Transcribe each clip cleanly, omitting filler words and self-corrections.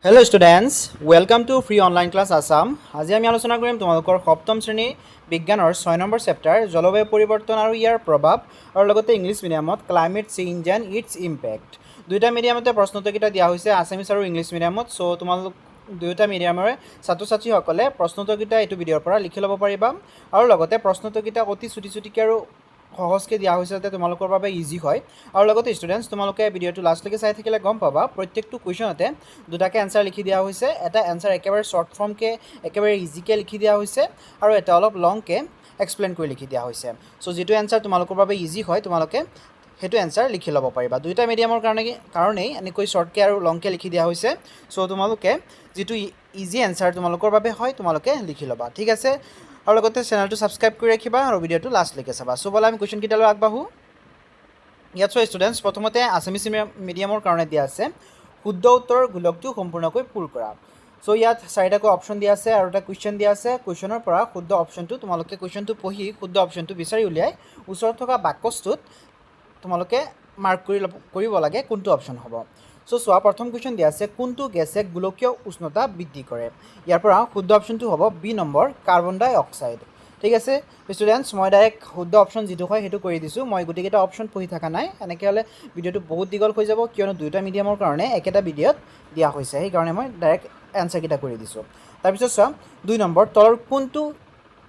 Hello' students welcome to free online class Assam. আজি আমি আলোচনা কৰিম তোমালোকৰ সপ্তম শ্ৰেণী বিজ্ঞানৰ 6 নম্বৰ চেপ্টাৰ জলবায়ু পৰিৱৰ্তন আৰু ইয়াৰ প্ৰভাৱ আৰু লগতে ইংলিছ মিডিয়ামত climate change and its impact. দুয়োটা মিডিয়ামতে প্ৰশ্নোত্তৰকেইটা দিয়া হৈছে আছামিছ আৰু ইংলিছ মিডিয়ামত। চ' তোমালোক দুয়োটা মিডিয়ামৰে ছাত্ৰ ছাত্ৰীসকলে প্ৰশ্নোত্তৰকেইটা এইটো ভিডিঅ'ৰ পৰা লিখি ল'ব পাৰিবা আৰু লগতে প্ৰশ্নোত্তৰকেইটা অতি চুটিকৈ আৰু সহজকৈ দিয়া হৈছে যাতে তোমালোকৰ বাবে ইজি হয়। আৰু লগতে ষ্টুডেণ্টছ তোমালোকে ভিডিঅ'টো লাষ্টলৈকে চাই থাকিলে গম পাবা প্ৰত্যেকটো কুৱেশ্যনতে দুটাকৈ এনচাৰ লিখি দিয়া হৈছে। এটা এনচাৰ একেবাৰে শ্বৰ্ট ফৰ্মকৈ একেবাৰে ইজিকৈ লিখি দিয়া হৈছে আৰু এটা অলপ লংকৈ এক্সপ্লেইন কৰি লিখি দিয়া হৈছে। চ' যিটো এনচাৰ তোমালোকৰ বাবে ইজি হয় তোমালোকে সেইটো এনচাৰ লিখি ল'ব পাৰিবা। দুয়োটা মিডিয়ামৰ কাৰণেই এনেকৈ শ্বৰ্টকৈ আৰু লংকৈ লিখি দিয়া হৈছে। চ' তোমালোকে যিটো ইজি এনচাৰ তোমালোকৰ বাবে হয় তোমালোকে লিখি ল'বা, ঠিক আছে। আৰু লগতে চেনেলটো ছাবস্ক্ৰাইব কৰি ৰাখিবা আৰু ভিডিঅ'টো লাষ্টলৈকে চাবা। চ' ব'লা আমি কুৱেশ্যনকেইটালৈ আগবাঢ়োঁ। ইয়াত চোৱা ষ্টুডেণ্টছ, প্ৰথমতে আছামিছ মিডিয়ামৰ কাৰণে দিয়া আছে শুদ্ধ উত্তৰৰ গোলকটো সম্পূৰ্ণকৈ পূৰ কৰা। চ' ইয়াত চাৰিটাকৈ অপশ্যন দিয়া আছে আৰু এটা কুৱেশ্যন দিয়া আছে। কুৱেশ্যনৰ পৰা শুদ্ধ অপশ্যনটো তোমালোকে কুৱেশ্যনটো পঢ়ি শুদ্ধ অপশ্যনটো বিচাৰি উলিয়াই ওচৰত থকা বাকচটোত তোমালোকে মাৰ্ক কৰিব লাগে কোনটো অপশ্যন হ'ব। চ' চোৱা, প্ৰথম কুৱেশ্যন দিয়া আছে কোনটো গেছে গোলকীয় উষ্ণতা বৃদ্ধি কৰে। ইয়াৰ পৰা শুদ্ধ অপশ্যনটো হ'ব বি নম্বৰ কাৰ্বন ডাই অক্সাইড। ঠিক আছে ষ্টুডেণ্টছ, মই ডাইৰেক্ট শুদ্ধ অপশ্যন যিটো হয় সেইটো কৰি দিছোঁ। মই গোটেইকেইটা অপশ্যন পঢ়ি থকা নাই, এনেকৈ হ'লে ভিডিঅ'টো বহুত দীঘল হৈ যাব, কিয়নো দুয়োটা মিডিয়ামৰ কাৰণে একেটা ভিডিঅ'ত দিয়া হৈছে, সেইকাৰণে মই ডাইৰেক্ট এনচাৰকেইটা কৰি দিছোঁ। তাৰপিছত চোৱা, 2 নম্বৰ তলৰ কোনটো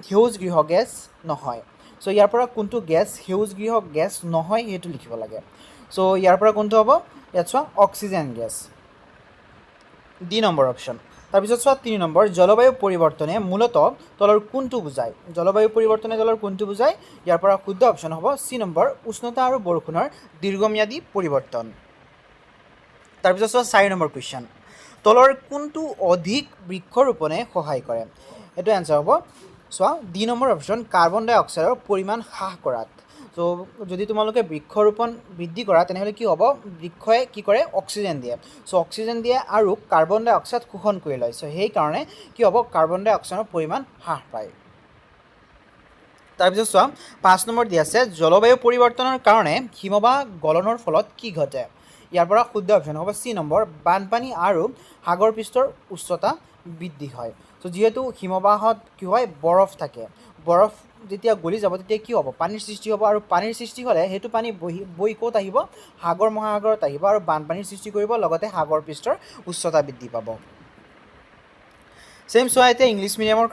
সেউজ গৃহ গেছ নহয়। চ' ইয়াৰ পৰা কোনটো গেছ সেউজ গৃহ গেছ নহয় সেইটো লিখিব লাগে। চ' ইয়াৰ পৰা কোনটো হ'ব, ইয়াত চোৱা oxygen gas, D number option. তাৰপিছত চোৱা 3 নম্বৰ জলবায়ু পৰিৱৰ্তনে মূলতঃ তলৰ কোনটো বুজায়। জলবায়ু পৰিৱৰ্তনে তলৰ কোনটো বুজায়। ইয়াৰ পৰা শুদ্ধ অপশ্যন হ'ব চি নম্বৰ উষ্ণতা আৰু বৰষুণৰ দীৰ্ঘম্যাদী পৰিৱৰ্তন। তাৰপিছত চোৱা 4 নম্বৰ কুৱেশ্যন, তলৰ কোনটো অধিক বৃক্ষৰোপণে সহায় কৰে। এইটো এনচাৰ হ'ব চোৱা ডি নম্বৰ অপশ্যন কাৰ্বন ডাই অক্সাইডৰ পৰিমাণ হ্ৰাস কৰাত। চ' যদি তোমালোকে বৃক্ষৰোপণ বৃদ্ধি কৰা তেনেহ'লে কি হ'ব, বৃক্ষই কি কৰে, অক্সিজেন দিয়ে। চ' অক্সিজেন দিয়ে আৰু কাৰ্বন ডাই অক্সাইড শোষণ কৰি লয়। চ' সেইকাৰণে কি হ'ব, কাৰ্বন ডাই অক্সাইডৰ পৰিমাণ হ্ৰাস পায়। তাৰপিছত চোৱা 5 নম্বৰ দিয়া আছে জলবায়ু পৰিৱৰ্তনৰ কাৰণে হিমবাহ গলনৰ ফলত কি ঘটে। ইয়াৰ পৰা শুদ্ধ অপশ্যন হ'ব চি নম্বৰ বানপানী আৰু সাগৰ পৃষ্ঠৰ উচ্চতা বৃদ্ধি হয়। চ' যিহেতু হিমবাহত কি হয়, বৰফ থাকে, বৰফ যেতিয়া গলি যাব তেতিয়া কি হ'ব, পানীৰ সৃষ্টি হ'ব আৰু পানীৰ সৃষ্টি হ'লে সেইটো পানী বৈ ক'ত আহিব, সাগৰ মহাসাগৰত আহিব আৰু বানপানীৰ সৃষ্টি কৰিব, লগতে সাগৰ পৃষ্ঠৰ উচ্চতা বৃদ্ধি পাব। ছেম চোৱা এতিয়া ইংলিছ মিডিয়ামৰ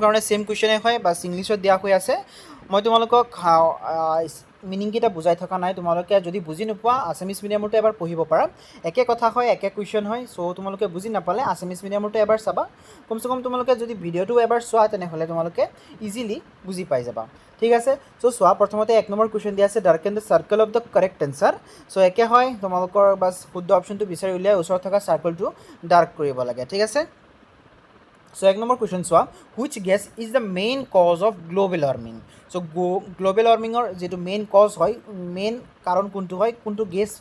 কাৰণে ছেম কুৱেশ্যনেই হয়, বাছ ইংলিছত দিয়া হৈ আছে। মই তোমালোকক মিনিংকেইটা বুজাই থকা নাই, তোমালোকে যদি বুজি নোপোৱা আছামিছ মিডিয়ামতো এবাৰ পঢ়িব পাৰা। একে কথা হয়, একে কুৱেশ্যন হয়। চ' তোমালোকে বুজি নাপালে আছামিছ মিডিয়ামতো এবাৰ চাবা। কমচে কম তোমালোকে যদি ভিডিঅ'টো এবাৰ চোৱা তেনেহ'লে তোমালোকে ইজিলি বুজি পাই যাবা, ঠিক আছে। চ' চোৱা, প্ৰথমতে 1 নম্বৰ কুৱেশ্যন দিয়া আছে darken the circle of the correct answer. So' একে হয়, তোমালোকৰ বাছ শুদ্ধ অপশ্যনটো বিচাৰি উলিয়াই ওচৰত থকা চাৰ্কলটো ডাৰ্ক কৰিব লাগে, ঠিক আছে। চ' 1 নম্বৰ কুৱেশ্যন চোৱা, which gas is the main cause of global warming. So' গ্ল'বেল ৱাৰ্মিঙৰ যিটো মেইন কজ হয়, মেইন কাৰণ কোনটো হয়, কোনটো গেছ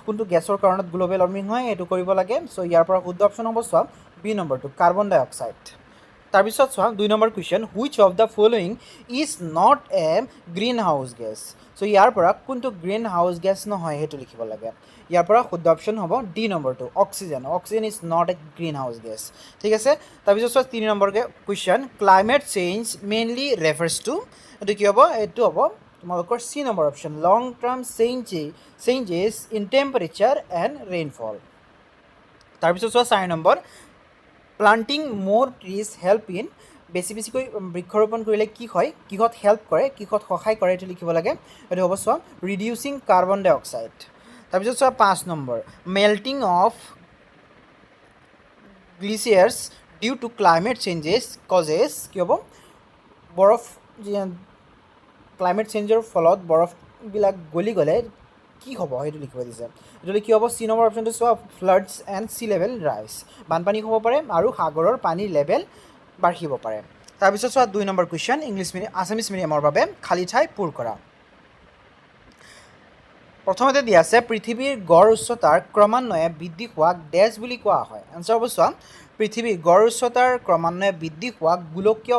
কোনটো গেছৰ কাৰণত গ্ল'বেল ৱাৰ্মিং হয় এইটো কৰিব লাগে। চ' ইয়াৰ পৰা শুদ্ধ অপশ্যন হ'ব চোৱা বি নম্বৰটো কাৰ্বন ডাই অক্সাইড। তাৰপিছত চোৱা 2 number question, which of the following is not a greenhouse gas. So' ইয়াৰ পৰা কোনটো গ্ৰীণ হাউচ গেছ নহয় সেইটো লিখিব লাগে। ইয়াৰ পৰা শুদ্ধ অপশ্যন হ'ব ডি নম্বৰটো oxygen. Oxygen is not a greenhouse gas, ঠিক আছে। তাৰপিছত চোৱা 3 number question, climate change mainly refers to. এইটো কি হ'ব, এইটো হ'ব তোমালোকৰ C number option long term changes in temperature and rainfall. তাৰপিছত চোৱা 4 number planting more trees help in. বেছিকৈ বৃক্ষৰোপণ কৰিলে কি হয়, কিহত হেল্প কৰে, কিহত সহায় কৰে এইটো লিখিব লাগে। এইটো হ'ব চোৱা ৰিডিউচিং কাৰ্বন ডাই অক্সাইড। তাৰপিছত চোৱা 5 number melting of glaciers due to climate changes causes. কি হ'ব, বৰফ ক্লাইমেট চেঞ্জৰ ফলত বৰফবিলাক গলি গ'লে কি হ'ব সেইটো লিখিব দিছে। এইটো কি হ'ব, চি নম্বৰ অপশ্যনটো চোৱা ফ্লাডছ এণ্ড চি লেভেল ৰাইজ। বানপানী হ'ব পাৰে আৰু সাগৰৰ পানীৰ লেভেল বাঢ়িব পাৰে। তাৰপিছত চোৱা 2 নম্বৰ কুৱেশ্যন আছামিছ মিডিয়ামৰ বাবে খালী ঠাই পূৰ কৰা। প্ৰথমতে দিয়া আছে পৃথিৱীৰ গড় উচ্চতাৰ ক্ৰমান্বয়ে বৃদ্ধি হোৱাক ডেছ বুলি কোৱা হয়। এনচাৰ হ'ব চোৱা পৃথিৱীৰ গড় উচ্চতাৰ ক্ৰমান্বয়ে বৃদ্ধি হোৱাক গোলকীয়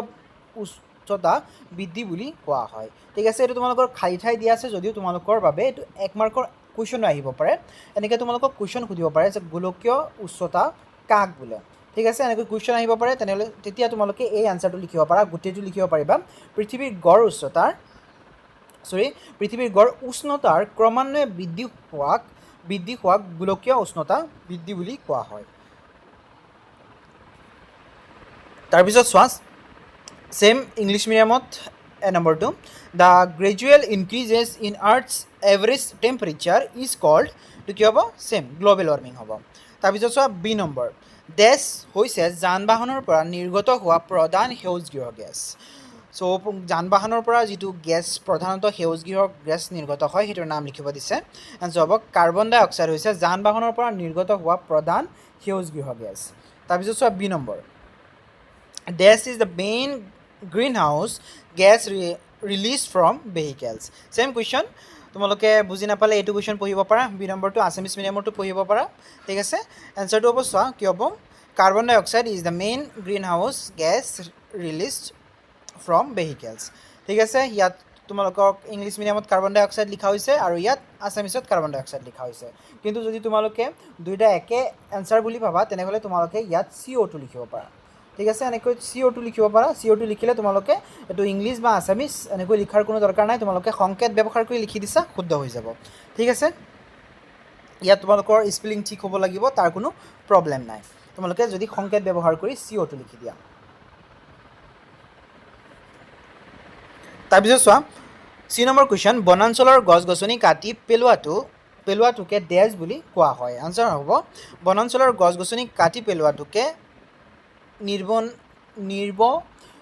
উচ্চতা বৃদ্ধি বুলি কোৱা হয়, ঠিক আছে। এইটো তোমালোকৰ খালী ঠাই দিয়া আছে যদিও তোমালোকৰ বাবে এইটো 1 মাৰ্কৰ কুৱেশ্যনো আহিব পাৰে এনেকৈ তোমালোকক কুৱেশ্যন সুধিব পাৰে যে গোলকীয় উষ্ণতা কাক বোলে ঠিক আছে এনেকৈ কুৱেশ্যন আহিব পাৰে তেনেহ'লে তেতিয়া তোমালোকে এই আনচাৰটো লিখিব পাৰা গোটেইটো লিখিব পাৰিবা পৃথিৱীৰ গড় উষ্ণতাৰ ক্ৰমান্বয়ে বৃদ্ধি হোৱাক গোলকীয় উষ্ণতা বৃদ্ধি বুলি কোৱা হয় তাৰপিছত চোৱা সেম ইংলিছ মিডিয়ামত নম্বৰটো the gradual increase in earth's average temperature is called এইটো কি হ'ব সেম গ্ল'বেল ৱাৰ্মিং হ'ব তাৰপিছত চোৱা বি নম্বৰ ডেছ হৈছে যান বাহনৰ পৰা নিৰ্গত হোৱা প্ৰধান সেউজগৃহ গেছ চ' যান বাহনৰ পৰা যিটো গেছ প্ৰধানতঃ সেউজগৃহ গেছ নিৰ্গত হয় সেইটোৰ নাম লিখিব দিছে এনচাৰ হ'ব কাৰ্বন ডাই অক্সাইড হৈছে যান বাহনৰ পৰা নিৰ্গত হোৱা প্ৰধান সেউজগৃহ গেছ তাৰপিছত চোৱা বি নম্বৰ ডেছ is the main greenhouse gas release from vehicles same question তোমালোকে বুজি নাপালে এইটো কুৱেশ্যন পঢ়িব পাৰা বি নম্বৰটো আছামিজ মিডিয়ামতো পঢ়িব পাৰা ঠিক আছে এনচাৰটো হ'ব চোৱা কি হ'ব carbon dioxide is the main greenhouse gas release from vehicles ঠিক আছে ইয়াত তোমালোকক ইংলিছ মিডিয়ামত কাৰ্বন ডাই অক্সাইড লিখা হৈছে আৰু ইয়াত আছামিছত কাৰ্বন ডাই অক্সাইড লিখা হৈছে কিন্তু যদি তোমালোকে দুইটা একে এনচাৰ বুলি ভাবা তেনেহ'লে তোমালোকে ইয়াত CO2 লিখিব পাৰা ঠিক আছে এনেকৈ CO2 লিখিব পাৰা CO2 লিখিলে তোমালোকে এইটো ইংলিছ বা আছামিজ এনেকৈ লিখাৰ কোনো দৰকাৰ নাই তোমালোকে সংকেত ব্যৱহাৰ কৰি লিখি দিছা শুদ্ধ হৈ যাব ঠিক আছে ইয়াত তোমালোকৰ স্পেলিং ঠিক হ'ব লাগিব তাৰ কোনো প্ৰব্লেম নাই তোমালোকে যদি সংকেত ব্যৱহাৰ কৰি CO2 লিখি দিয়া তাৰপিছত চোৱা চি নম্বৰ কুৱেশ্যন বনাঞ্চলৰ গছ গছনি কাটি পেলোৱাটোকে ডেছ বুলি কোৱা হয় আনচাৰ হ'ব বনাঞ্চলৰ গছ গছনি কাটি পেলোৱাটোকে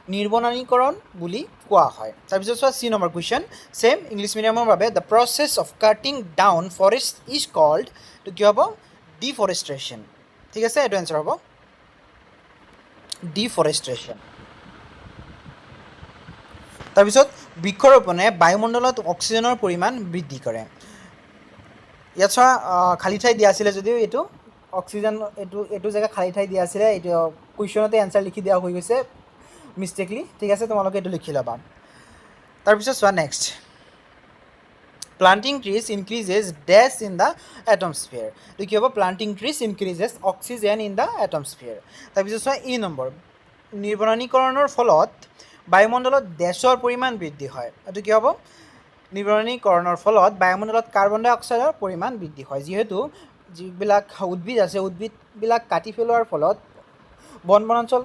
নিৰ্বনানীকৰণ বুলি কোৱা হয় তাৰপিছত চোৱা C number question same English মিডিয়ামৰ বাবে the process of cutting down forest is called এইটো কি হ'ব ডিফৰেষ্ট্ৰেশ্যন ঠিক আছে এইটো এনচাৰ হ'ব ডিফৰেষ্ট্ৰেশ্যন তাৰপিছত বৃক্ষৰোপণে বায়ুমণ্ডলত অক্সিজেনৰ পৰিমাণ বৃদ্ধি কৰে ইয়াত চোৱা খালী ঠাই দিয়া আছিলে যদিও এইটো অক্সিজেন এইটো জেগা খালী ঠাই দিয়া আছিলে এইটো কুৱেশ্যনতে এনচাৰ লিখি দিয়া হৈ গৈছে মিষ্টেকলি ঠিক আছে তোমালোকে এইটো লিখি ল'বা তাৰপিছত চোৱা next planting trees increases dash in the atmosphere এইটো কি হ'ব planting trees increases oxygen in the atmosphere তাৰপিছত চোৱা ই নম্বৰ নিৰ্বনানীকৰণৰ ফলত বায়ুমণ্ডলত ডেছৰ পৰিমাণ বৃদ্ধি হয় এইটো কি হ'ব নিৰ্বনানীকৰণৰ ফলত বায়ুমণ্ডলত কাৰ্বন ডাই অক্সাইডৰ পৰিমাণ বৃদ্ধি হয় যিহেতু যিবিলাক উদ্ভিদ আছে উদ্ভিদবিলাক কাটি পেলোৱাৰ ফলত বনাঞ্চল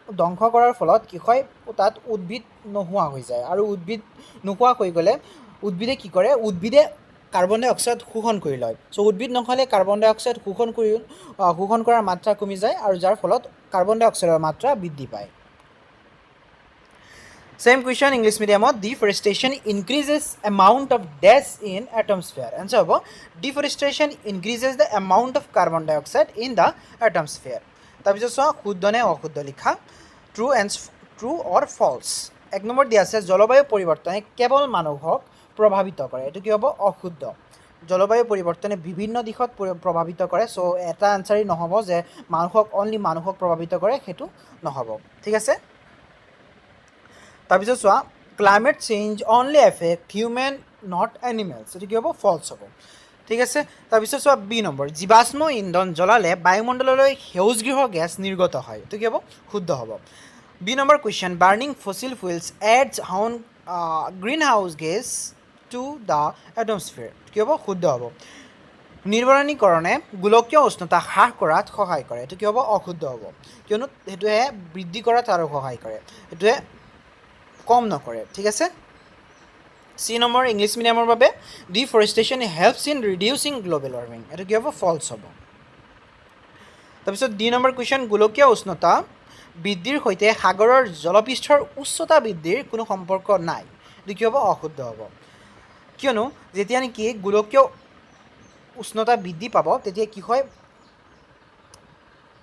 ধ্বংস কৰাৰ ফলত কি হয় তাত উদ্ভিদ নোহোৱা হৈ যায় আৰু উদ্ভিদ নোহোৱা হৈ গ'লে উদ্ভিদে কি কৰে উদ্ভিদে কাৰ্বন ডাই অক্সাইড শোষণ কৰি লয় চ' উদ্ভিদ নহ'লে কাৰ্বন ডাই অক্সাইড শোষণ কৰাৰ মাত্ৰা কমি যায় আৰু যাৰ ফলত কাৰ্বন ডাই অক্সাইডৰ মাত্ৰা বৃদ্ধি পায় ছেম কুৱেশ্যন ইংলিছ মিডিয়ামত deforestation increases amount of dash in এটমস্ফিয়াৰ answer হ'ব deforestation increases the amount of carbon dye oxide in the atmosphere তাৰপিছত চোৱা শুদ্ধ নে অশুদ্ধ লিখা ট্ৰু অৰ ফল্ছ এক নম্বৰ দিয়া আছে জলবায়ু পৰিৱৰ্তনে কেৱল মানুহক প্ৰভাৱিত কৰে এইটো কি হ'ব অশুদ্ধ জলবায়ু পৰিৱৰ্তনে বিভিন্ন দিশত প্ৰভাৱিত কৰে চ' এটা আনচাৰেই নহ'ব যে মানুহক প্ৰভাৱিত কৰে সেইটো নহ'ব ঠিক আছে তাৰপিছত চোৱা climate change only effect human not animals এইটো কি হ'ব ফল্ছ হ'ব ঠিক আছে তাৰপিছত চোৱা বি নম্বৰ জীৱাশ্ম ইন্ধন জ্বলালে বায়ুমণ্ডললৈ সেউজগৃহ গেছ নিৰ্গত হয় এইটো কি হ'ব শুদ্ধ হ'ব B number question burning fossil fuels adds greenhouse gas to the atmosphere কি হ'ব শুদ্ধ হ'ব নিৰ্বনানীকৰণে গোলকীয় উষ্ণতা হ্ৰাস কৰাত সহায় কৰে এইটো কি হ'ব অশুদ্ধ হ'ব কিয়নো সেইটোৱে বৃদ্ধি কৰাত আৰু সহায় কৰে সেইটোৱে কম নকৰে ঠিক আছে চি নম্বৰ ইংলিছ মিডিয়ামৰ বাবে deforestation helps in reducing global warming এইটো কি হ'ব ফল্ছ হ'ব তাৰপিছত ডি নম্বৰ কুৱেশ্যন গোলকীয় উষ্ণতা বৃদ্ধিৰ সৈতে সাগৰৰ জলপৃষ্ঠৰ উচ্চতা বৃদ্ধিৰ কোনো সম্পৰ্ক নাই এইটো কি হ'ব অশুদ্ধ হ'ব কিয়নো যেতিয়া নেকি গোলকীয় উষ্ণতা বৃদ্ধি পাব তেতিয়া কি হয়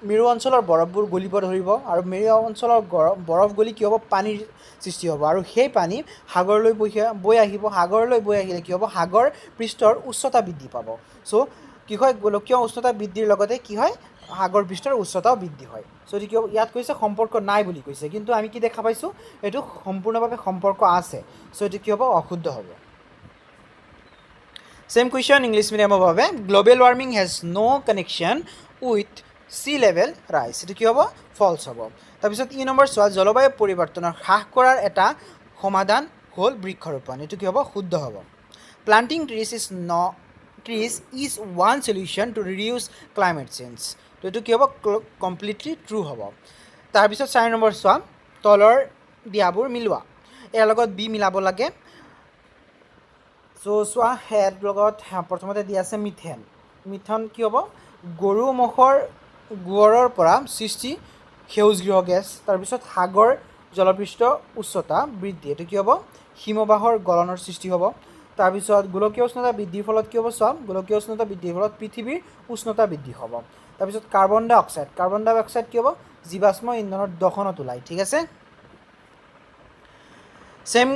মেৰু অঞ্চলৰ বৰফবোৰ গলিব ধৰিব আৰু মেৰু অঞ্চলৰ বৰফ গলি কি হ'ব পানীৰ সৃষ্টি হ'ব আৰু সেই পানী সাগৰলৈ বৈ আহিলে কি হ'ব সাগৰ পৃষ্ঠৰ উচ্চতা বৃদ্ধি পাব চ' কি হয় গোলকীয় উষ্ণতা বৃদ্ধিৰ লগতে কি হয় সাগৰ পৃষ্ঠৰ উচ্চতাও বৃদ্ধি হয় চ' কি হ'ব ইয়াত কৈছে সম্পৰ্ক নাই বুলি কৈছে কিন্তু আমি কি দেখা পাইছোঁ এইটো সম্পূৰ্ণভাৱে সম্পৰ্ক আছে চ' এইটো কি হ'ব অশুদ্ধ হ'ব Same question English medium বাবে global warming has no connection with sea level rise এটো কি হ'ব false হ'ব তাৰপিছত ই নম্বৰ চোৱা জলবায়ু পৰিৱৰ্তনৰ হ্ৰাস কৰাৰ এটা সমাধান হ'ল বৃক্ষৰোপণ এটো কি হ'ব শুদ্ধ হ'ব planting trees is one solution to reduce climate change তো এটো কি হ'ব completely true হ'ব তাৰপিছত 4 নম্বৰ চোৱা তলৰ দিয়াবোৰ মিলোৱা ইয়াৰ লগত বি মিলাব লাগে সো চোৱা হেড লগত প্ৰথমতে দিয়া আছে মিথেন কি হ'ব গৰু মহৰ গোবৰৰ পৰা সৃষ্টি সেউজগৃহ গেছ তাৰপিছত সাগৰ জলপৃষ্ঠ উচ্চতা বৃদ্ধি এটো কি হ'ব হিমবাহৰ গলনৰ সৃষ্টি হ'ব তাৰপিছত গোলকীয় উষ্ণতা বৃদ্ধিৰ ফলত কি হ'ব চোৱা গোলকীয় উষ্ণতা বৃদ্ধিৰ ফলত পৃথিৱীৰ উষ্ণতা বৃদ্ধি হ'ব তাৰপিছত কাৰ্বন ডাই অক্সাইড কি হ'ব জীৱাশ্ম ইন্ধনৰ দহনত ওলাই ঠিক আছে সেম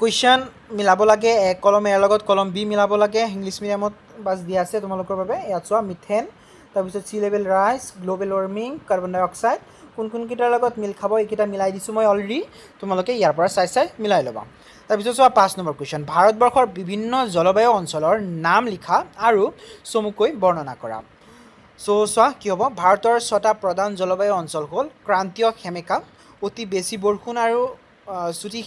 কুৱেশ্যন মিলাব লাগে এক কলম এৰ লগত কলম বি মিলাব লাগে ইংলিছ মিডিয়ামত বাছ দিয়া আছে তোমালোকৰ বাবে ইয়াত চোৱা মিথেন তাৰপিছত সি লেভেল ৰাইজ গ্লোবেল ৱাৰ্মিং কাৰ্বন ডাই অক্সাইড কোনকেইটাৰ লগত মিল খাব এইকেইটা মিলাই দিছোঁ মই অলৰেডি তোমালোকে ইয়াৰ পৰা চাই মিলাই ল'বা তাৰপিছত চোৱা 5 নম্বৰ কুৱেশ্যন ভাৰতবৰ্ষৰ বিভিন্ন জলবায়ু অঞ্চলৰ নাম লিখা আৰু চমুকৈ বৰ্ণনা কৰা চোৱা কি হ'ব ভাৰতৰ 6টা প্ৰধান জলবায়ু অঞ্চল হ'ল ক্ৰান্তীয় সেমেকা অতি বেছি বৰষুণ আৰু চুটি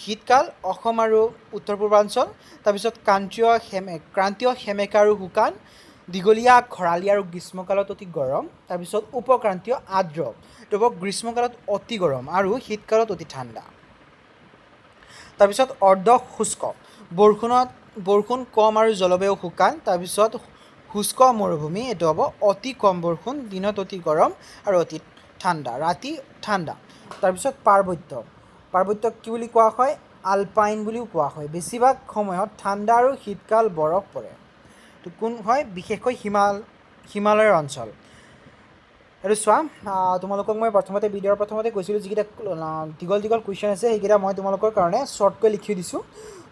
শীতকাল অসম আৰু উত্তৰ পূৰ্বাঞ্চল তাৰপিছত ক্ৰান্তীয় সেমেকা আৰু শুকান দীঘলীয়া খৰালি আৰু গ্ৰীষ্মকালত অতি গৰম তাৰপিছত উপক্ৰান্তীয় আৰ্দ্ৰ তো গ্ৰীষ্মকালত অতি গৰম আৰু শীতকালত অতি ঠাণ্ডা তাৰপিছত অৰ্ধ শুষ্ক বৰষুণ কম আৰু জলবায়ু শুকান তাৰপিছত শুষ্ক মৰুভূমি এটো হ'ব অতি কম বৰষুণ দিনত অতি গৰম আৰু অতি ঠাণ্ডা ৰাতি ঠাণ্ডা তাৰপিছত পাৰ্বত্য কি বুলি কোৱা হয় আলপাইন বুলিও কোৱা হয় বেছিভাগ সময়ত ঠাণ্ডা আৰু শীতকাল বৰফ পৰে তো কোন হয় বিশেষকৈ হিমালয়ৰ অঞ্চল আৰু চোৱা তোমালোকক মই ভিডিঅ'ৰ প্ৰথমতে কৈছিলোঁ যিকেইটা দীঘল কুৱেশ্যন আছে সেইকেইটা মই তোমালোকৰ কাৰণে শ্বৰ্টকৈ লিখি দিছোঁ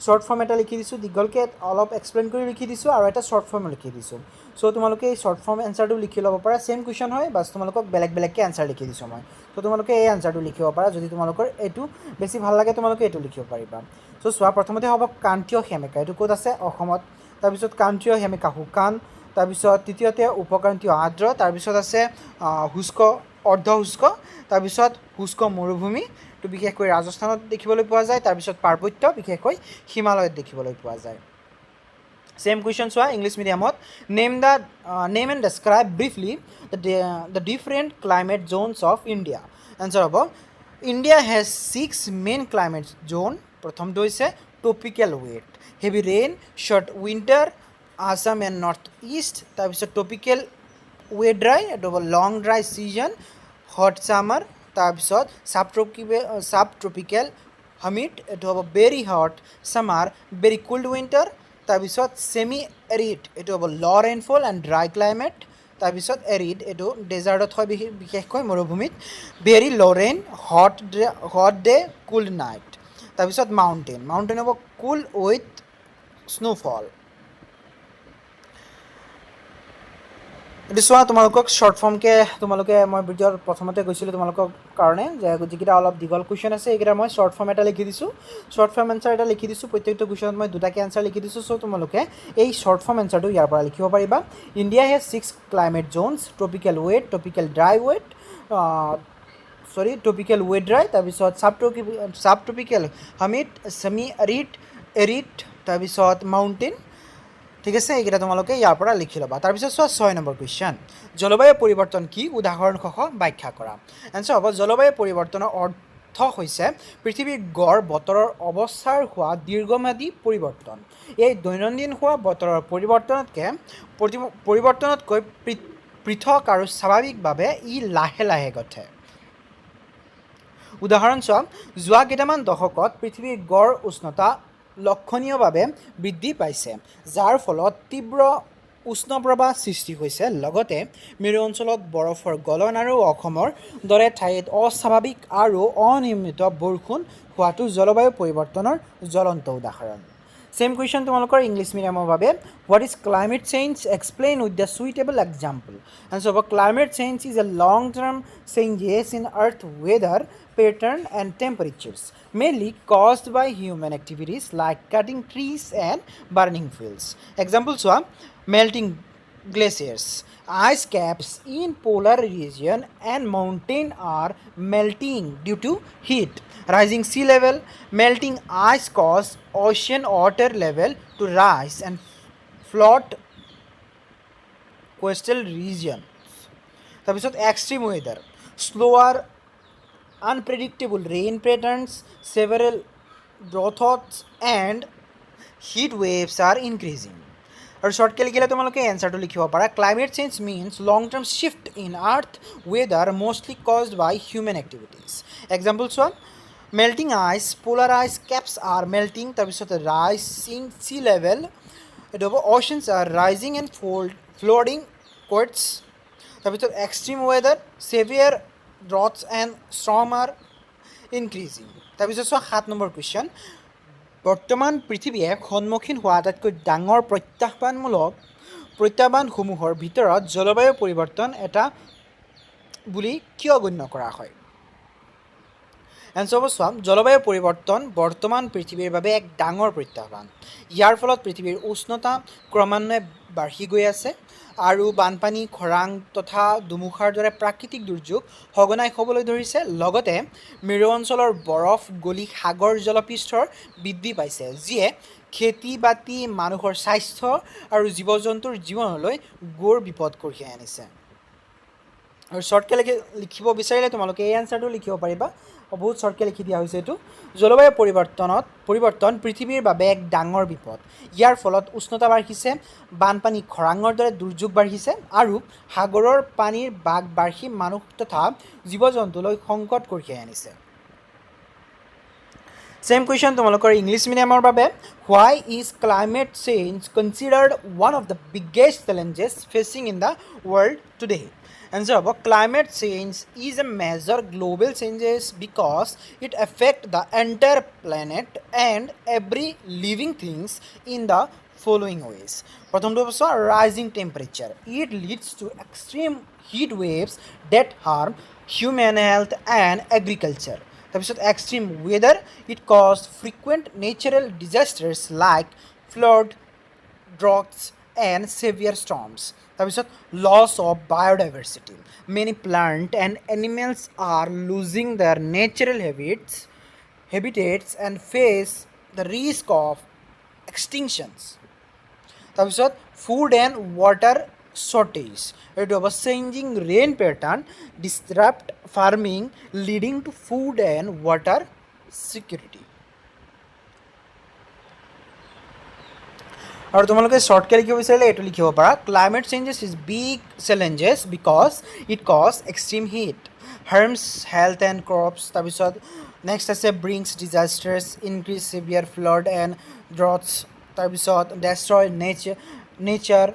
শ্বৰ্ট ফৰ্ম এটা লিখি দিছোঁ দীঘলকৈ অলপ এক্সপ্লেইন কৰি লিখি দিছোঁ আৰু এটা শ্বৰ্ট ফৰ্ম লিখি দিছোঁ চ' তোমালোকে এই শ্বৰ্ট ফৰ্ম এনচাৰটো লিখি ল'ব পাৰা ছেম কুৱেশ্যন হয় বাছ তোমালোকক বেলেগকৈ এনচাৰ লিখি দিছোঁ মই চ' তোমালোকে এই এনচাৰটো লিখিব পাৰা যদি তোমালোকৰ এইটো বেছি ভাল লাগে তোমালোকে এইটো লিখিব পাৰিবা চ' চোৱা প্ৰথমতে হ'ব ক্ৰান্তীয় সেমেকা এইটো ক'ত আছে অসমত তাৰপিছত ক্ৰান্তীয় সেমেকা শুকান তাৰপিছত তৃতীয়তে উপক্ৰান্তীয় আৰ্দ্ৰ তাৰপিছত আছে অৰ্ধ শুষ্ক তাৰপিছত শুষ্ক মৰুভূমি তো বিশেষকৈ ৰাজস্থানত দেখিবলৈ পোৱা যায় তাৰপিছত পাৰ্বত্য বিশেষকৈ হিমালয়ত দেখিবলৈ পোৱা যায় ছেম কুৱেশ্যন চোৱা ইংলিছ মিডিয়ামত name and describe briefly the different climate zones of India answer হ'ব India has 6 main climate zone প্ৰথমটো হৈছে tropical wet heavy rain short winter Assam and north east তাৰপিছত ট্ৰপিকেল ড্ৰাই এইটো হ'ব long dry season hot summer তাৰপিছত sub tropical humid এইটো হ'ব very hot summer very cold winter তাৰপিছত ছেমি এৰিড এইটো হ'ব ল' ৰেইনফল এণ্ড ড্ৰাই ক্লাইমেট তাৰপিছত এৰিড এইটো ডেজাৰ্টত হয় বিশেষকৈ মৰুভূমিত very low' rain hot day cold night তাৰপিছত মাউণ্টেইন হ'ব কুল উইথ স্ন'ফল এইটো চোৱা তোমালোকক শ্বৰ্ট ফৰ্মকৈ তোমালোকে মই ভিডিঅ'ৰ প্ৰথমতে কৈছিলোঁ তোমালোকৰ কাৰণে যে যিকেইটা অলপ দীঘল কুৱেশ্যন আছে এইকেইটা মই শ্বৰ্ট ফৰ্ম এটা লিখি দিছোঁ শ্বৰ্ট ফৰ্ম এনচাৰ এটা লিখি দিছোঁ প্ৰত্যেকটো কুৱেশ্যনত মই দুটাকৈ এনচাৰ লিখি দিছোঁ চ' তোমালোকে এই শ্বৰ্ট ফৰ্ম এনচাৰটো ইয়াৰ পৰা লিখিব পাৰিবা India has 6 climate zones tropical wet tropical dry wet tropical wet dry তাৰপিছত sub tropical humid semi arid তাৰপিছত মাউণ্টেইন ঠিক আছে এইকেইটা তোমালোকে ইয়াৰ পৰা লিখি ল'বা তাৰপিছত চোৱা 6 নম্বৰ কুৱেশ্যন জলবায়ু পৰিৱৰ্তন কি উদাহৰণসহ ব্যাখ্যা কৰা এনচাৰ হ'ব জলবায়ু পৰিৱৰ্তনৰ অৰ্থ হৈছে পৃথিৱীৰ গড় বতৰৰ অৱস্থাৰ হোৱা দীৰ্ঘম্যাদী পৰিৱৰ্তন এই দৈনন্দিন হোৱা বতৰৰ পৰিৱৰ্তনতকৈ পৃথক আৰু স্বাভাৱিকভাৱে ই লাহে লাহে ঘটে উদাহৰণ চোৱা যোৱা কেইটামান দশকত পৃথিৱীৰ গড় উষ্ণতা লক্ষণীয়ভাৱে বৃদ্ধি পাইছে যাৰ ফলত তীব্ৰ উষ্ণপ্ৰবাহ সৃষ্টি হৈছে লগতে মেৰু অঞ্চলত বৰফৰ গলন আৰু অসমৰ দৰে ঠাইত অস্বাভাৱিক আৰু অনিয়মিত বৰষুণ হোৱাটো জলবায়ু পৰিৱৰ্তনৰ জ্বলন্ত উদাহৰণ Same question তোমালোকৰ ইংলিছ মিডিয়ামৰ বাবে what is climate change explain with the suitable example and so climate change is a long term changes in earth weather pattern and temperatures mainly caused by human activities like cutting trees and burning fuels. Examples are melting glaciers, ice caps in polar region and mountain are melting due to heat. Rising sea level, melting ice cause ocean water level to rise and flood coastal regions. তাৰপিছত extreme weather, slower unpredictable rain patterns, several droughts and heat waves are increasing. আৰু শ্বৰ্টকৈ লিখিলে তোমালোকে এনচাৰটো লিখিব পাৰা climate change means long term shift in earth weather mostly caused by human activities. Examples one melting ice, polar ice caps are melting, তাৰপিছত rising sea level, এইটো হ'ব oceans are rising and flooding coasts, তাৰপিছত extreme weather, severe droughts and storms are increasing. তাৰপিছত চোৱা 7 number question, বৰ্তমান পৃথিৱীয়ে সন্মুখীন হোৱা আটাইতকৈ ডাঙৰ প্ৰত্যাহ্বানসমূহৰ ভিতৰত জলবায়ু পৰিৱৰ্তন এটা বুলি কিয় গণ্য কৰা হয়? এনচাৰ হ'ব চোৱা জলবায়ু পৰিৱৰ্তন বৰ্তমান পৃথিৱীৰ বাবে এক ডাঙৰ প্ৰত্যাহ্বান. ইয়াৰ ফলত পৃথিৱীৰ উষ্ণতা ক্ৰমান্বয়ে বাঢ়ি গৈ আছে আৰু বানপানী, খৰাং তথা ধুমুহাৰ দৰে প্ৰাকৃতিক দুৰ্যোগ সঘনাই হ'বলৈ ধৰিছে. লগতে মেৰু অঞ্চলৰ বৰফ গলি সাগৰ জলপৃষ্ঠৰ বৃদ্ধি পাইছে, যিয়ে খেতি বাতি, মানুহৰ স্বাস্থ্য আৰু জীৱ জন্তুৰ জীৱনলৈ ঘোৰ বিপদ কঢ়িয়াই আনিছে. আৰু শ্বৰ্টকৈ লিখিব বিচাৰিলে তোমালোকে এই এনচাৰটো লিখিব পাৰিবা, বহুত শ্বৰ্টকৈ লিখি দিয়া হৈছে এইটো. জলবায়ু পৰিৱৰ্তন পৃথিৱীৰ বাবে এক ডাঙৰ বিপদ. ইয়াৰ ফলত উষ্ণতা বাঢ়িছে, বানপানী, খৰাঙৰ দৰে দুৰ্যোগ বাঢ়িছে আৰু সাগৰৰ পানীৰ বাগ বাঢ়ি মানুহ তথা জীৱ জন্তুলৈ সংকট কঢ়িয়াই আনিছে. ছেম কুৱেশ্যন তোমালোকৰ ইংলিছ মিডিয়ামৰ বাবে why is climate change considered one of the biggest challenges facing in the world today? Answer of climate change is a major global changes because it affects the entire planet and every living things in the following ways. প্ৰথমটো হৈছে rising temperature. It leads to extreme heat waves that harm human health and agriculture. তাৰপিছত extreme weather, it causes frequent natural disasters like flood, droughts and severe storms. তাৰপিছত loss of biodiversity. Many plant and animals are losing their natural habitats and face the risk of extinctions. তাৰপিছত food and water shortage. এইটো হ'ব changing rain pattern disrupt farming leading to food and water security. আৰু তোমালোকে শ্বৰ্টকৈ লিখিব বিচাৰিলে এইটো লিখিব পাৰা climate changes is big challenges because it cause extreme heat, harms health and crops. তাৰপিছত নেক্সট আছে brings disasters, increase severe flood and droughts. তাৰপিছত destroy nature,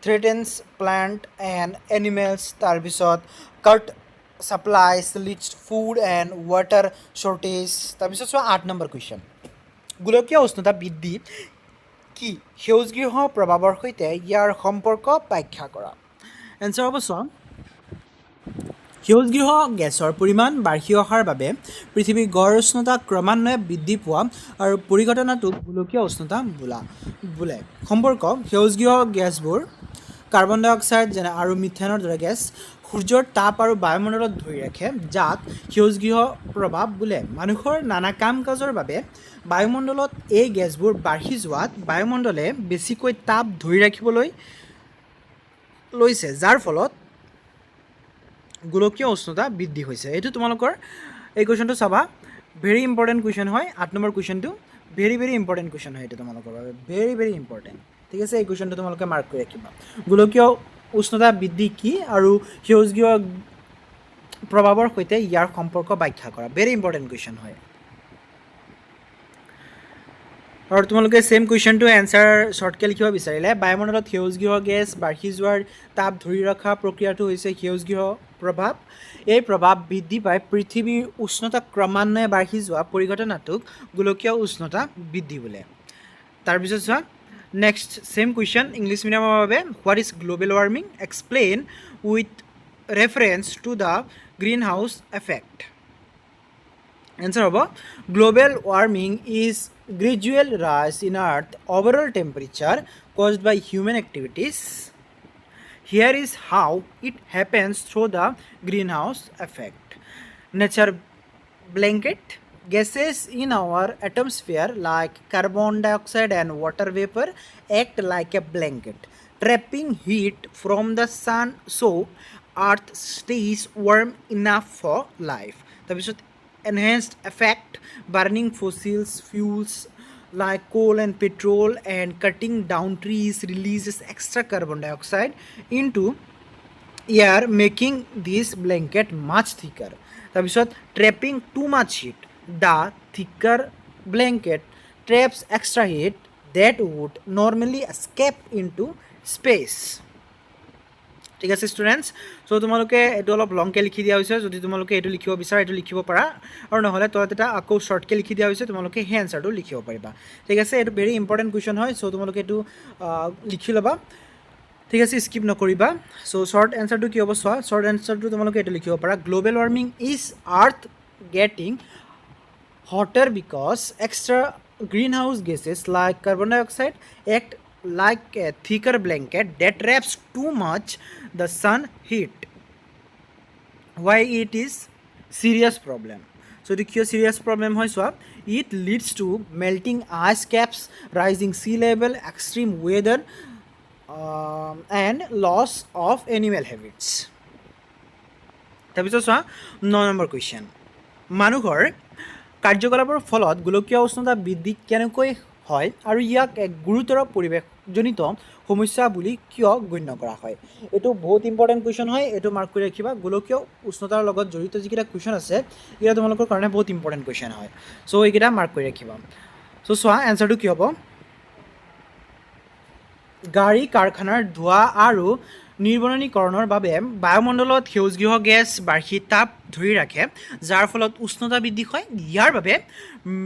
threatens plant and animals. তাৰপিছত cut supplies leads food and water shortage. তাৰপিছত চোৱা 8 number question, গোলকীয় উষ্ণতা বৃদ্ধি কি? সেউজগৃহ প্ৰভাৱৰ সৈতে ইয়াৰ সম্পৰ্ক ব্যাখ্যা কৰা. এনচাৰ হ'ব চোৱা সেউজগৃহ গেছৰ পৰিমাণ বাঢ়ি অহাৰ বাবে পৃথিৱীৰ গড় উষ্ণতা ক্ৰমান্বয়ে বৃদ্ধি পোৱা আৰু পৰিঘটনাটোক গোলকীয় উষ্ণতা বোলে. সম্পৰ্ক সেউজগৃহ গেছবোৰ কাৰ্বন ডাই অক্সাইড যেনে আৰু মিথেনৰ দৰে গেছ সূৰ্যৰ তাপ আৰু বায়ুমণ্ডলত ধৰি ৰাখে, যাক সেউজগৃহ প্ৰভাৱ বোলে. মানুহৰ নানা কাম কাজৰ বাবে বায়ুমণ্ডলত এই গেছবোৰ বাঢ়ি যোৱাত বায়ুমণ্ডলে বেছিকৈ তাপ ধৰি ৰাখিবলৈ লৈছে, যাৰ ফলত গোলকীয় উষ্ণতা বৃদ্ধি হৈছে. এইটো তোমালোকৰ এই কুৱেশ্যনটো চাবা, ভেৰি ইম্পৰ্টেণ্ট কুৱেশ্যন হয়. 8 নম্বৰ কুৱেশ্যনটো ভেৰি ইম্পৰ্টেণ্ট কুৱেশ্যন হয়, এইটো তোমালোকৰ বাবে ভেৰি ইম্পৰ্টেণ্ট. ঠিক আছে, এই কুৱেশ্যনটো তোমালোকে মাৰ্ক কৰি ৰাখিবা. গোলকীয় উষ্ণতা বৃদ্ধি কি আৰু সেউজগৃহ প্ৰভাৱৰ সৈতে ইয়াৰ সম্পৰ্ক ব্যাখ্যা কৰা. ভেৰি ইম্পৰ্টেণ্ট কুৱেশ্যন হয়. আৰু তোমালোকে ছেম কুৱেশ্যনটো এনচাৰ শ্বৰ্টকৈ লিখিব বিচাৰিলে বায়ুমণ্ডলত সেউজগৃহ গেছ বাঢ়ি যোৱাৰ তাপ ধৰি ৰখা প্ৰক্ৰিয়াটো হৈছে সেউজগৃহ প্ৰভাৱ. এই প্ৰভাৱ বৃদ্ধি পাই পৃথিৱীৰ উষ্ণতা ক্ৰমান্বয়ে বাঢ়ি যোৱা পৰিঘটনাটোক গোলকীয় উষ্ণতা বৃদ্ধি বোলে. তাৰপিছত চোৱা নেক্সট সেম কুৱেশ্যন ইংলিছ মিডিয়ামৰ বাবে what is global warming explain with reference to the greenhouse effect answer হব global warming is gradual rise in earth overall temperature caused by human activities. Here is how it happens through the greenhouse effect. Nature blanket gases in our atmosphere like carbon dioxide and water vapor act like a blanket, trapping heat from the sun so earth stays warm enough for life. তাৰপিছত enhanced effect burning fossils fuels like coal and petrol and cutting down trees releases extra carbon dioxide into air making this blanket much thicker. তাৰপিছত trapping too much heat the thicker blanket traps extra heat that would normally escape into space. ঠিক আছে students চ' তোমালোকে এইটো অলপ লংকৈ লিখি দিয়া হৈছে যদি তোমালোকে এইটো লিখিব বিচাৰা এইটো লিখিব পাৰা আৰু নহ'লে তলত এটা আকৌ শ্বৰ্টকৈ লিখি দিয়া হৈছে তোমালোকে সেই এনচাৰটো লিখিব পাৰিবা ঠিক আছে এইটো ভেৰি ইম্পৰ্টেণ্ট কুৱেশ্যন হয় চ' তোমালোকে এইটো লিখি ল'বা ঠিক আছে স্কিপ নকৰিবা চ' শ্বৰ্ট এনচাৰটো কি হ'ব চোৱা শ্বৰ্ট এনচাৰটো তোমালোকে এইটো লিখিব পাৰা global warming is earth getting hotter because extra greenhouse gases like carbon dioxide act like a thicker blanket that traps too much the sun heat. Why it is serious problem? So the serious problem hoy so it leads to melting ice caps, rising sea level, extreme weather and loss of animal habits. তাৰপিছত চোৱা 9 number question মানুহৰ কাৰ্যকলাপৰ ফলত গোলকীয় উষ্ণতা বৃদ্ধি কেনেকৈ হয় আৰু ইয়াক এক গুৰুতৰ পৰিৱেশজনিত সমস্যা বুলি কিয় গণ্য কৰা হয় এইটো বহুত ইম্পৰ্টেণ্ট কুৱেশ্যন হয় এইটো মাৰ্ক কৰি ৰাখিবা গোলকীয় উষ্ণতাৰ লগত জড়িত যিকেইটা কুৱেশ্যন আছে এইকেইটা তোমালোকৰ কাৰণে বহুত ইম্পৰ্টেণ্ট কুৱেশ্যন হয় চ' এইকেইটা মাৰ্ক কৰি ৰাখিবা চ' চোৱা এনচাৰটো কি হ'ব গাড়ী কাৰখানাৰ ধোঁৱা আৰু নিৰ্বননীকৰণৰ বাবে বায়ুমণ্ডলত সেউজগৃহ গেছ বাৰ্ষিক তাপ ধৰি ৰাখে যাৰ ফলত উষ্ণতা বৃদ্ধি হয় ইয়াৰ বাবে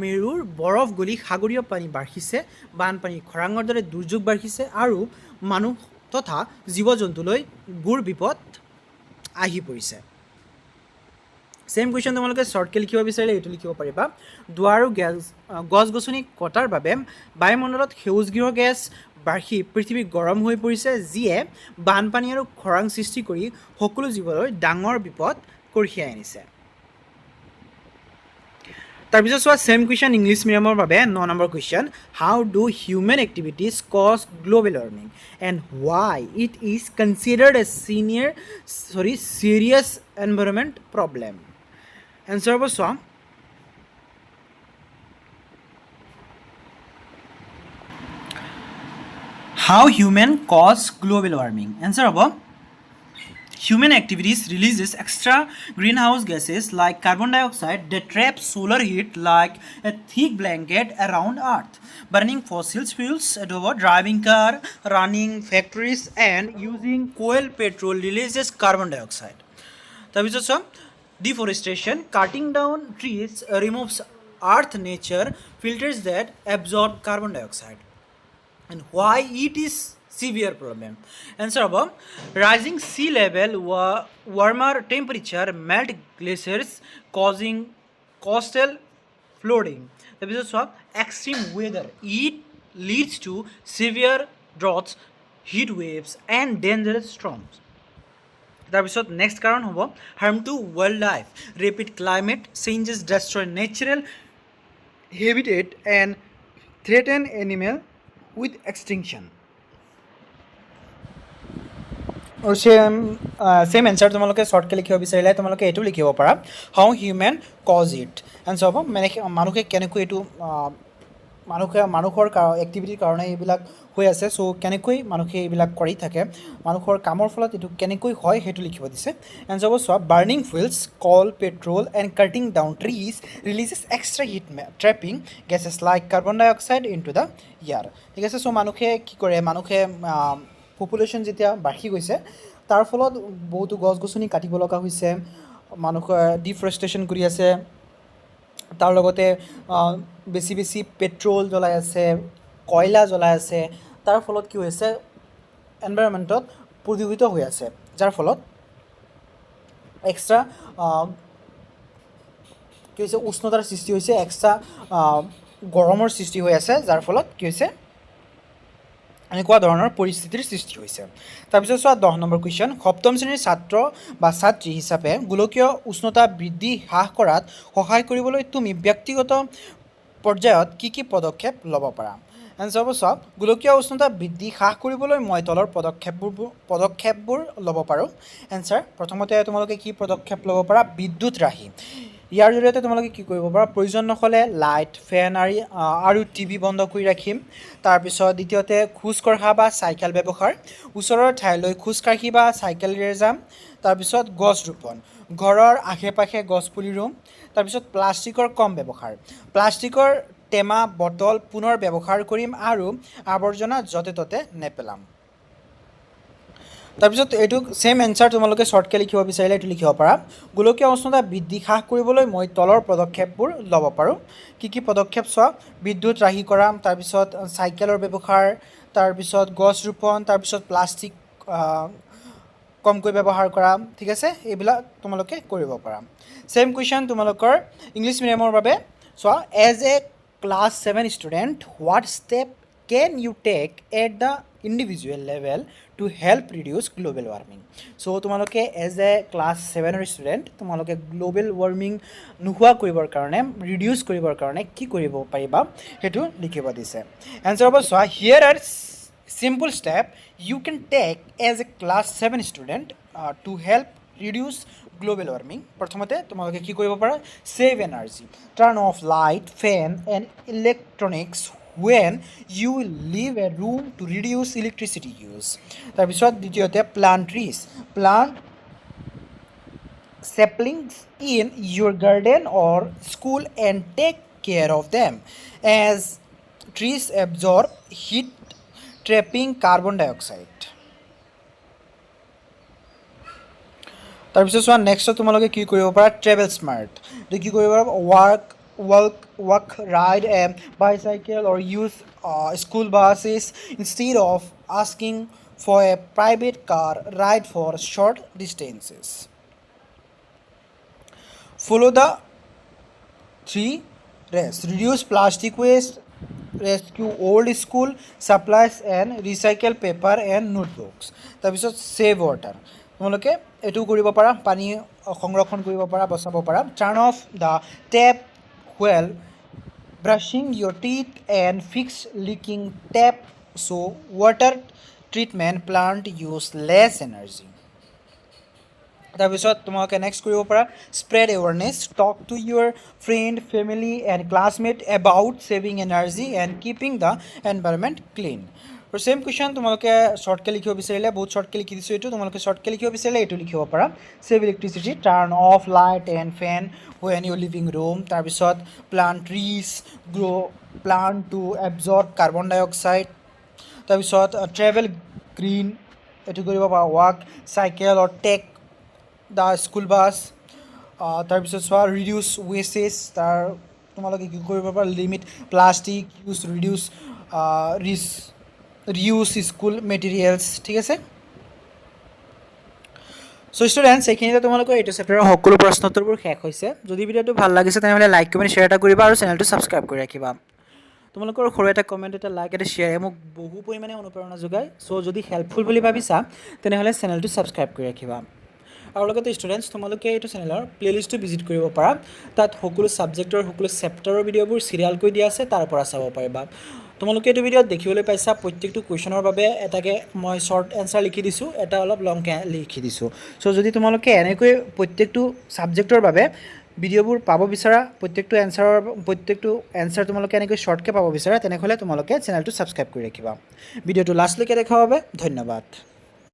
মেৰুৰ বৰফ গলি সাগৰীয় পানী বাঢ়িছে বানপানী খৰাঙৰ দৰে দুৰ্যোগ বাঢ়িছে আৰু মানুহ তথা জীৱ জন্তুলৈ গুৰ বিপদ আহি পৰিছে সেম কুৱেশ্যন তোমালোকে শ্বৰ্টকৈ লিখিব বিচাৰিলে এইটো লিখিব পাৰিবা ধোঁৱা আৰু গছ গছনি কটাৰ বাবে বায়ুমণ্ডলত সেউজগৃহ গেছ বাঢ়ি পৃথিৱী গৰম হৈ পৰিছে যিয়ে বানপানী আৰু খৰাং সৃষ্টি কৰি সকলো জীৱলৈ ডাঙৰ বিপদ কঢ়িয়াই আনিছে তাৰপিছত চোৱা সেম কুৱেশ্যন ইংলিছ মিডিয়ামৰ বাবে 9 number question how do human activities cause global warming and why it is considered a serious environment problem answer হ'ব চোৱা How human cause global warming? Answer about human activities releases extra greenhouse gases like carbon dioxide that trap solar heat like a thick blanket around earth. Burning fossil fuels, driving car, running factories and using coal petrol releases carbon dioxide. তাৰপিছত deforestation, cutting down trees removes earth nature filters that absorb carbon dioxide. And why it is severe problem answer about rising sea level warmer temperature melt glaciers causing coastal flooding তাৰপিছত চোৱা extreme weather it leads to severe droughts heat waves and dangerous storms তাৰপিছত next কাৰণ হ'ব harm to wildlife rapid climate changes destroy natural habitat and threaten animal with extinction और same answer तुम्हारे शर्टके लिखिब विचारिले तुम्हारे ये लिखिब पारा हाउ ह्यूमेन कज it answer हम माने मानुखे केनेকৈ ये मानुखर एक्टिविटीर कारण ये হৈ আছে सो केनेকৈ मानुखे ये কৰি থাকে मानुखर काমৰ ফলত এটো কেনেকৈ হয় হেতু লিখিব দিছে এনসার হ'ব সব burning fuels coal petrol and cutting down trees releases extra heat trapping gases like carbon dioxide into the air ঠিক আছে সো মানুহে কি কৰে মানুহে পপুলেশ্যন যেতিয়া বাঢ়ি গৈছে তাৰ ফলত বহুতো গছ গছনি কাটিব লগা হৈছে মানুহে ডিফৰেষ্টেশ্যন কৰি আছে তাৰ লগতে বেছি বেছি পেট্ৰল জ্বলাই আছে কয়লা জ্বলাই আছে, তাৰ ফলত কি হৈছে এনভাইৰনমেণ্টত প্ৰদূষিত হৈ আছে, যাৰ ফলত এক্সট্ৰা কি হৈছে উষ্ণতাৰ সৃষ্টি হৈছে, এক্সট্ৰা গৰমৰ সৃষ্টি হৈ আছে, যাৰ ফলত কি হৈছে এনেকুৱা ধৰণৰ পৰিস্থিতিৰ সৃষ্টি হৈছে। তাৰপিছত চোৱা 10 নম্বৰ কুৱেশ্যন, সপ্তম শ্ৰেণীৰ ছাত্ৰ বা ছাত্ৰী হিচাপে গোলকীয় উষ্ণতা বৃদ্ধি হ্ৰাস কৰাত সহায় কৰিবলৈ তুমি ব্যক্তিগত পৰ্যায়ত কি পদক্ষেপ ল'ব পাৰা? এনচাৰ হ'ব চোৱা, গোলকীয় উষ্ণতা বৃদ্ধি হ্ৰাস কৰিবলৈ মই তলৰ পদক্ষেপবোৰ ল'ব পাৰোঁ। এনচাৰ, প্ৰথমতে তোমালোকে কি পদক্ষেপ ল'ব পাৰা? বিদ্যুৎ ৰাহি। ইয়াৰ জৰিয়তে তোমালোকে কি কৰিব পাৰা? প্ৰয়োজন নহ'লে লাইট, ফেন আৰু টিভি বন্ধ কৰি ৰাখিম। তাৰপিছত দ্বিতীয়তে খোজকঢ়া বা চাইকেল ব্যৱহাৰ, ওচৰৰ ঠাইলৈ খোজকাঢ়ি বা চাইকেলেৰে যাম। তাৰপিছত গছ ৰোপণ, ঘৰৰ আশে পাশে গছপুলি ৰুম। তাৰপিছত প্লাষ্টিকৰ কম ব্যৱহাৰ, প্লাষ্টিকৰ টেমা বটল পুনৰ ব্যৱহাৰ কৰিম আৰু আৱৰ্জনা য'তে ত'তে নেপেলাম। তাৰপিছত এইটো ছেম এনচাৰ তোমালোকে শ্বৰ্টকৈ লিখিব বিচাৰিলে এইটো লিখিব পাৰা, গোলকীয় উষ্ণতা বৃদ্ধি হ্ৰাস কৰিবলৈ মই তলৰ পদক্ষেপবোৰ ল'ব পাৰোঁ। কি পদক্ষেপ চোৱা, বিদ্যুৎ ৰাহি কৰা, তাৰপিছত চাইকেলৰ ব্যৱহাৰ, তাৰপিছত গছ ৰোপণ, তাৰপিছত প্লাষ্টিক কমকৈ ব্যৱহাৰ কৰা, ঠিক আছে, এইবিলাক তোমালোকে কৰিব পাৰা। ছেম কুৱেশ্যন তোমালোকৰ ইংলিছ মিডিয়ামৰ বাবে চোৱা, as a class 7 student what step can you take at the individual level to help reduce global warming. So' তোমালোকে এজ এ ক্লাছ 7ৰ ষ্টুডেণ্ট তোমালোকে গ্ল'বেল ৱাৰ্মিং নোহোৱা কৰিবৰ কাৰণে, ৰিডিউচ কৰিবৰ কাৰণে কি কৰিব পাৰিবা সেইটো লিখিব দিছে। এনচাৰ হ'ব চোৱা, হিয়াৰ R simple step you can take as a class 7 student to help reduce global warming. প্ৰথমতে তোমালোকে কি কৰিব পাৰা? save energy, turn off light, fan and electronics when you leave a room to reduce electricity use. তাৰপিছত দ্বিতীয়তে plant trees, plant saplings in your garden or school and take care of them as trees absorb heat trapping carbon dioxide. তাৰপিছত চোৱা নেক্সটত তোমালোকে কি কৰিব পাৰা? Travel smart, কি কৰিব পাৰা? Walk ride a bicycle or use school buses instead of asking for a private car ride for short distances. Follow' the 3 R's, reduce plastic waste, rescue old school supplies and recycle paper and notebooks. তাৰপিছত save water, তোমালোকে এইটো কৰিব পাৰা, পানী সংৰক্ষণ কৰিব পাৰা, বচাব পাৰা। turn off the tap while brushing your teeth and fix leaking tap so water treatment plant use less energy. তাৰপিছত তোমালোকে নেক্সট কৰিব পাৰা, spread awareness, talk to Euro friend, family and classmate about saving energy and keeping the environment clean. আৰু same question তোমালোকে শ্বৰ্টকৈ লিখিব বিচাৰিলে, বহুত শ্বৰ্টকৈ লিখি দিছোঁ এইটো, তোমালোকে শ্বৰ্টকৈ লিখিব বিচাৰিলে এইটো লিখিব পাৰা, save electricity, turn off light and fan when you leaving room. তাৰপিছত plant trees, plant to absorb carbon dioxide. তাৰপিছত ট্ৰেভেল গ্ৰীণ, এইটো কৰিব পাৰা, walk, cycle or take the school bus. তাৰপিছত চোৱা ৰিডিউচ ৱেষ্টেজ, তাৰ তোমালোকে কি কৰিব পাৰা? Limit plastic use, reuse school materials, ঠিক আছে। চ' ষ্টুডেণ্টছ, এইখিনিতে তোমালোকৰ এইটো চেপ্টাৰৰ সকলো প্ৰশ্নোত্তৰবোৰ শেষ হৈছে। যদি ভিডিঅ'টো ভাল লাগিছে তেনেহ'লে লাইক কমেণ্ট শ্বেয়াৰ এটা কৰিবা আৰু চেনেলটো ছাবস্ক্ৰাইব কৰি ৰাখিবা। তোমালোকৰ সৰু এটা কমেণ্ট, এটা লাইক, এটা শ্বেয়াৰে মোক বহু পৰিমাণে অনুপ্ৰেৰণা যোগায়। চ' যদি হেল্পফুল বুলি ভাবিছা তেনেহ'লে চেনেলটো ছাবস্ক্ৰাইব কৰি ৰাখিবা। আৰু লগতে ষ্টুডেণ্টছ, তোমালোকে এইটো চেনেলৰ প্লে'লিষ্টটো ভিজিট কৰিব পাৰা, তাত সকলো ছাবজেক্টৰ, সকলো চেপ্টাৰৰ ভিডিঅ'বোৰ চিৰিয়েলকৈ দিয়া আছে, তাৰ পৰা চাব পাৰিবা। তোমালোকে এইটো ভিডিঅ'ত দেখিবলৈ পাইছা প্ৰত্যেকটো কুৱেশ্যনৰ বাবে এটাকৈ মই শ্বৰ্ট এনচাৰ লিখি দিছোঁ, এটা অলপ লংকৈ লিখি দিছোঁ। চ' যদি তোমালোকে এনেকৈ প্ৰত্যেকটো ছাবজেক্টৰ বাবে ভিডিঅ'বোৰ পাব বিচাৰা, প্ৰত্যেকটো এনচাৰ তোমালোকে এনেকৈ শ্বৰ্টকৈ পাব বিচাৰা, তেনেহ'লে তোমালোকে চেনেলটো ছাবস্ক্ৰাইব কৰি ৰাখিবা। ভিডিঅ'টো লাষ্টলৈকে দেখাৰ বাবে ধন্যবাদ।